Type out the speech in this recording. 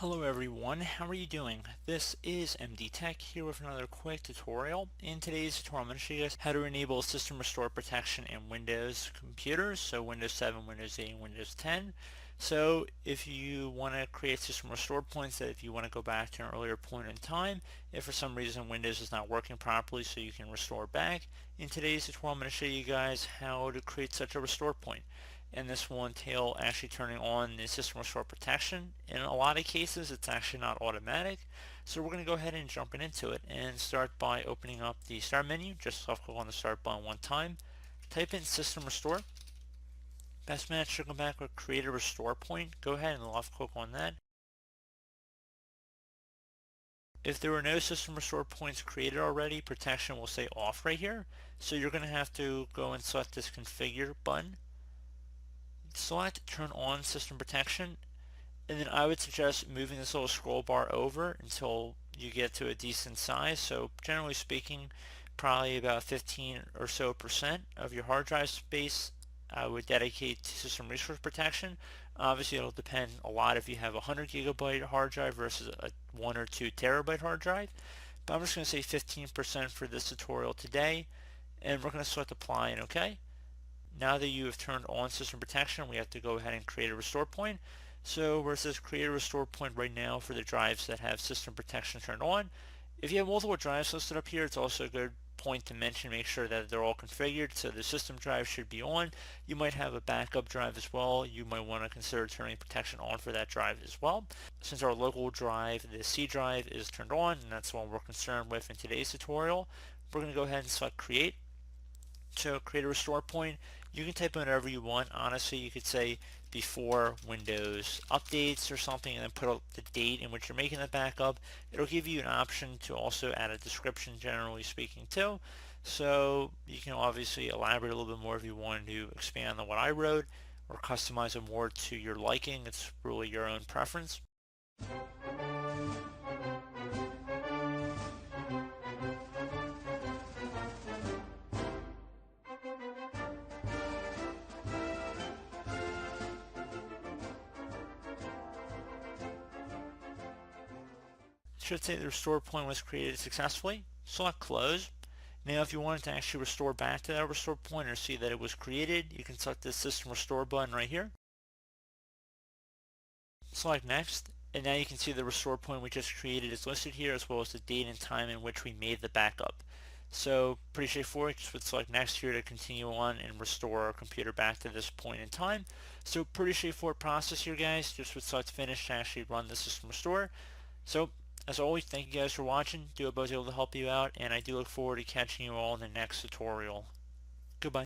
Hello everyone, how are you doing? This is MD Tech here with another quick tutorial. In today's tutorial I'm going to show you guys how to enable system restore protection in Windows computers, so Windows 7, Windows 8, and Windows 10. So if you want to create system restore points, that if you want to go back to an earlier point in time, if for some reason Windows is not working properly so you can restore back, in today's tutorial I'm going to show you guys how to create such a restore point. And this will entail actually turning on the system restore protection. In a lot of cases it's actually not automatic, so we're going to go ahead and jump into it and start by opening up the start menu. Just left click on the start button one time, type in system restore. Best match should come back with create a restore point. Go ahead and left click on that. If there were no system restore points created already, protection will say off right here, so you're going to have to go and select this configure button, select turn on system protection, and then I would suggest moving this little scroll bar over until you get to a decent size. So generally speaking, probably about 15 or so percent of your hard drive space I would dedicate to system resource protection. Obviously it'll depend a lot if you have a 100 gigabyte hard drive versus a 1 or 2 terabyte hard drive, but I'm just going to say 15% for this tutorial today, and we're going to select apply and OK. Now that you have turned on system protection, we have to go ahead and create a restore point. So where it says create a restore point right now for the drives that have system protection turned on, if you have multiple drives listed up here, it's also a good point to mention, make sure that they're all configured. So the system drive should be on. You might have a backup drive as well. You might want to consider turning protection on for that drive as well. Since our local drive, the C drive, is turned on, and that's what we're concerned with in today's tutorial, we're going to go ahead and select create. To create a restore point, you can type in whatever you want. Honestly, you could say before Windows updates or something, and then put the date in which you're making the backup. It'll give you an option to also add a description, generally speaking, too. So you can obviously elaborate a little bit more if you wanted to expand on what I wrote or customize it more to your liking. It's really your own preference. It should say the restore point was created successfully. Select close. Now if you wanted to actually restore back to that restore point or see that it was created, you can select the system restore button right here. Select next, and now you can see the restore point we just created is listed here, as well as the date and time in which we made the backup. So pretty straightforward. Just would select next here to continue on and restore our computer back to this point in time. So pretty straightforward process here, guys. Just would select finish to actually run the system restore. So as always, thank you guys for watching. Do hope I was able to help you out, and I do look forward to catching you all in the next tutorial. Goodbye.